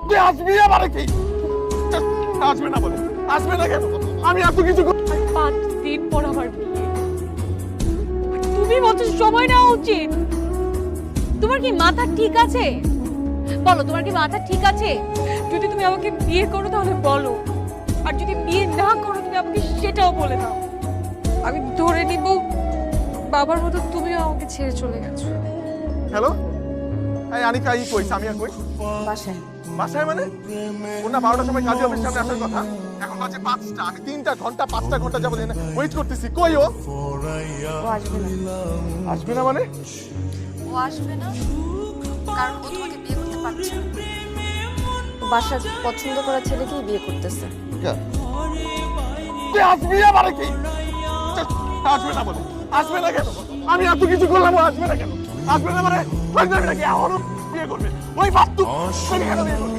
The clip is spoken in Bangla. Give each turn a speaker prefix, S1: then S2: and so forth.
S1: তুই আসবি আবার কি? আসবে না বলে, আসবে না কেন? আমি এত কিছু
S2: আর 5 দিন পর আমার বিয়ে। আর তুমি বলছো সময় নেওয়া উচিত। তোমার কি মাথা ঠিক আছে? বলো, তোমার কি মাথা ঠিক আছে? যদি তুমি আমাকে বিয়ে করো তাহলে বলো, আর যদি বিয়ে না করো তুমি আমাকে সেটাও বলে দাও। আমি ধরে নিব বাবার মতো তুমিও আমাকে ছেড়ে চলে গেছো।
S1: হ্যালো, এই আনিকা, এই কই? সামিয়া কই?
S2: বাসায়।
S1: বাসায় মানে? ওর না 12টার সময় কাজে অফিস সামনে আসার কথা, এখন বাজে 5টা। আমি 3টা ঘন্টা 5টা ঘন্টা যাবো ওয়েট করতেছি। কই ও?
S2: ও আসবে না।
S1: আসবে না মানে?
S2: ও আসবে না কারণ ও তোমাকে বিয়ে করতে পারছে না। বাসার পছন্দ করা ছেলেকেই বিয়ে করতেছে।
S1: তুই আসবি আবার কি? আসবে না বলে, আসবে না কেন? আমি এত কিছু করলাম, ও আসবে না কেন? আসবে না মানে? আসবে নাকি? এখনো বিয়ে করবে? ওই ভাবতু কেন বিয়ে করবে?